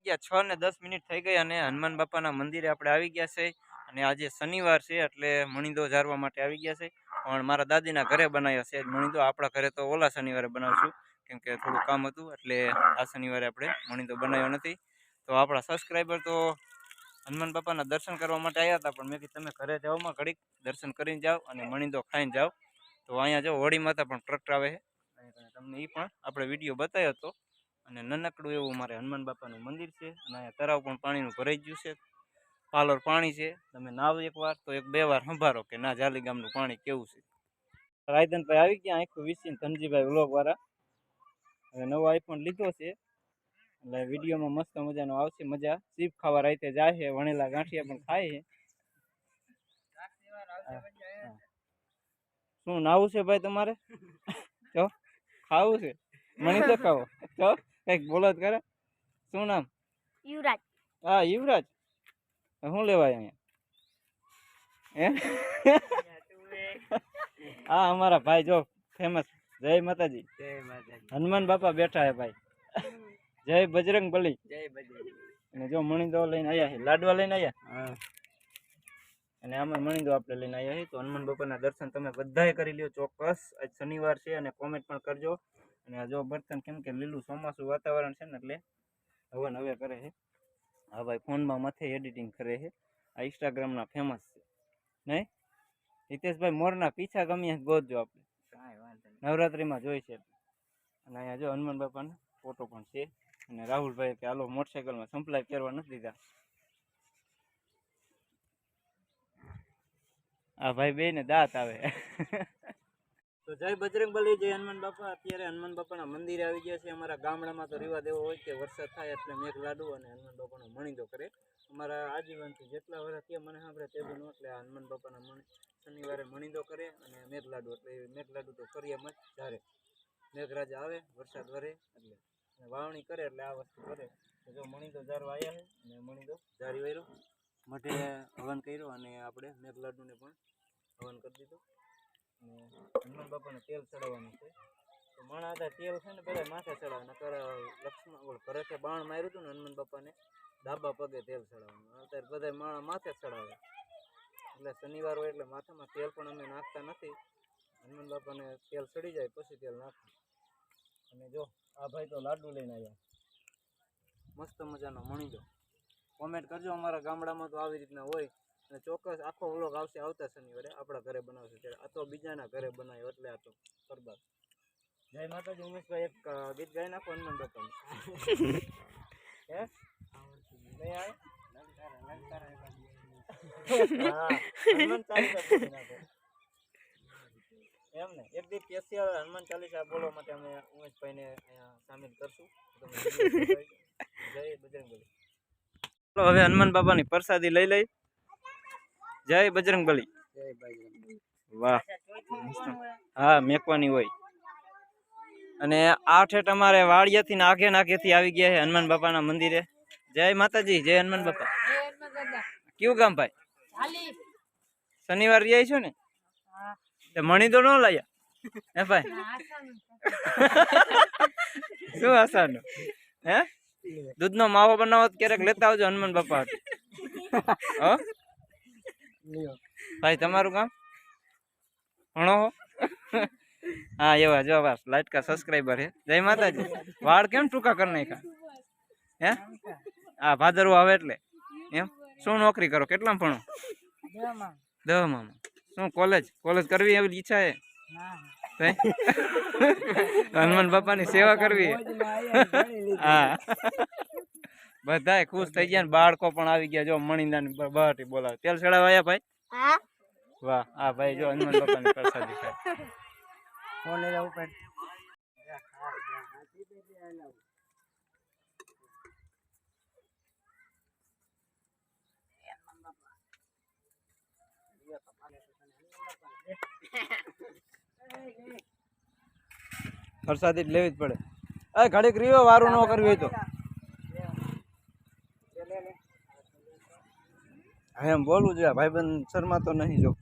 ગયા 6 ને 10 મિનિટ થઈ ગઈ અને હનુમાન બાપાના મંદિરે આપણે આવી ગયા છે અને આજે શનિવાર છે એટલે મણીદો ઝારવા માટે આવી ગયા છે પણ મારા દાદીના ઘરે બનાવ્યા છે મણીદો આપણા ઘરે તો ઓલા શનિવારે બનાવશું કેમ કે થોડું કામ હતું એટલે આ શનિવારે આપણે મણીદો બનાવ્યો નથી તો આપણા સબસ્ક્રાઈબર તો હનુમાન બાપાના દર્શન કરવા માટે આવ્યા હતા પણ મેં કીધું તમે ઘરે જાઓમાં ઘડીક દર્શન કરીને જાઓ અને મણીદો ખાઈને જાઓ તો અહીંયા જો હોળી માતા પણ ટ્રક આવે છે તમને એ પણ આપણે વિડીયો બતાવ્યો હતો અને નાનકડું એવું મારે હનુમાન બાપાનું મંદિર છે અને અહીંયા તળાવ પણ પાણીનું ભરાઈ ગયું છે પાલોર પાણી છે તમે નાવ એકવાર તો 1-2 વાર સંભાળો કે ના જાલી ગામનું પાણી કેવું છે રાયધનભાઈ આવી ગયા આખું વિસીને ધનજીભાઈ વ્લોગ વાળા હવે નવો આઈફોન લીધો છે એટલે વિડીયોમાં મસ્ત મજાનો આવશે મજા સીપ ખાવા રાતે જાય છે વણેલા ગાંઠિયા પણ ખાય છે શું નાવું છે ભાઈ તમારે જો ખાવું છે મણી તો ખાવો તો કઈક બોલો જ કરે શું નામ યુવરાજ હા યુવરાજ શું લેવાય અહીંયા હા અમારા ભાઈ જો ફેમસ જય માતાજી હનુમાન બાપા બેઠા હે ભાઈ જય બજરંગ બલી અને જો મણીદો લઈને આવ્યા છે લાડવા લઈને આવ્યા અને આમાં મણીદો આપણે લઈને આવ્યા છે તો હનુમાન બાપાના દર્શન તમે બધાએ કરી લ્યો ચોક્કસ આજ શનિવાર છે અને કોમેન્ટ પણ કરજો અને આ જો બર્તન કેમ કે લીલું ચોમાસું વાતાવરણ છે ને એટલે હવન હવે કરે છે હા ભાઈ ફોનમાં માથે એડિટિંગ કરે છે આ ઇન્સ્ટાગ્રામના ફેમસ છે નહીં હિતેશભાઈ મોરના પીછા ગમ્યા ગોતજો આપણે નવરાત્રિમાં જોઈ છે અને અહીંયા જો હનુમાન બાપાનો ફોટો પણ છે અને રાહુલભાઈ કે હાલો મોટરસાઇકલમાં સંપલાય પહેરવા નથી દીધા આ ભાઈ બે ને દાંત આવે તો જય બજરંગબલી જય હનુમાન બાપા અત્યારે હનુમાન બાપાના મંદિરે આવી ગયા છે અમારા ગામડામાં તો રિવાજ એવો હોય કે વરસાદ થાય એટલે મેઘ લાડુ અને હનુમાન બાપાનો મણીદો કરે અમારા આજીવનથી જેટલા વર્ષ થયા મને સાંભળે તેનું એટલે હનુમાન બાપાના શનિવારે મણીદો કરે અને મેઘ લાડુ એટલે મેઘ લાડુ તો ફરિયામાં જ ધારે મેઘરાજા આવે વરસાદ વરે એટલે વાવણી કરે એટલે આ વસ્તુ કરે તો જો મણીદો ઝારવા આવ્યા છે અને મણીદો ઝારી વાર્યો મઢે હવન કર્યો અને આપણે મેઘ લાડુને પણ હવન કરી દીધું અને હનુમાન બાપાને તેલ ચડાવવાનું છે તો માણા હતા તેલ છે ને બધા માથે ચડાવે નકર લક્ષ્મણ ભરતે બાણ માર્યું હતું ને હનુમાન બાપાને ડાબા પગે તેલ ચડાવવાનું અત્યારે બધા માણા માથે ચડાવે એટલે શનિવાર હોય એટલે માથામાં તેલ પણ અમે નાખતા નથી હનુમાન બાપાને તેલ ચડી જાય પછી તેલ નાખવું અને જો આ ભાઈ તો લાડુ લઈને આવ્યા મસ્ત મજાનો મણીદો કોમેન્ટ કરજો અમારા ગામડામાં તો આવી રીતના હોય અને ચોક્કસ આખો વ્લોગ આવશે આવતા શનિવારે આપણા ઘરે બનાવશે ત્યારે આ તો બીજાના ઘરે બનાવ્યો એટલે આ તો બરબાદ જય માતાજી ઉમેશભાઈ એક ગીત ગાઈ નાખો હનુમાન બાપાનું હે નહીં આવે હનુમાન ચાલીસા બોલી નાખો એમ ને એક દી સ્પેશિયલ હનુમાન ચાલીસા બોલવા માટે અમે ઉમેશભાઈને અહીંયા સામેલ કરશું જય બજરંગબલી ચલો હવે હનુમાન બાપાની પ્રસાદી લઈ લઈ જય બજરંગબલી વાહ હા મેકવાની હોય અને આ ઠેઠ અમારે વાડિયાથી ને આઘેથી આવી ગયા છે હનુમાન બાપાના મંદિરે જય માતાજી જય હનુમાન બાપા કયું ગામ ભાઈ શનિવાર રહ્યા છો ને મણીદો ન લાયા હે ભાઈ શું આસાનો હે દૂધનો માવો બનાવો ક્યારેક લેતા આવજો હનુમાન બાપા ભાઈ તમારું કામ ભણો હા એવા જો બસ લાઈટકા સબસ્ક્રાઈબર હે જય માતાજી વાળ કેમ ટૂંકા કરી નાખ્યા હે હા ભાદરવો આવે એટલે એમ શું નોકરી કરો કેટલામાં ભણો 10માં શું કોલેજ કરવી એવી ઈચ્છા હે હનુમાન બાપાની સેવા કરવી હા બધાય ખુશ થઈ ગયા ને બાળકો પણ આવી ગયા જો મણીદાની બહાટી બોલાવે તેલ ચડાવાયા ભાઈ વાહ હા ભાઈ જો હનુમાન બાપાની પ્રસાદી ખાય પ્રસાદી લેવી જ પડે ઘડીક રીવો વારું ન કરવી હોય તો એમ બોલવું જોઈએ ભાઈબંધ શર્મા તો નહીં જો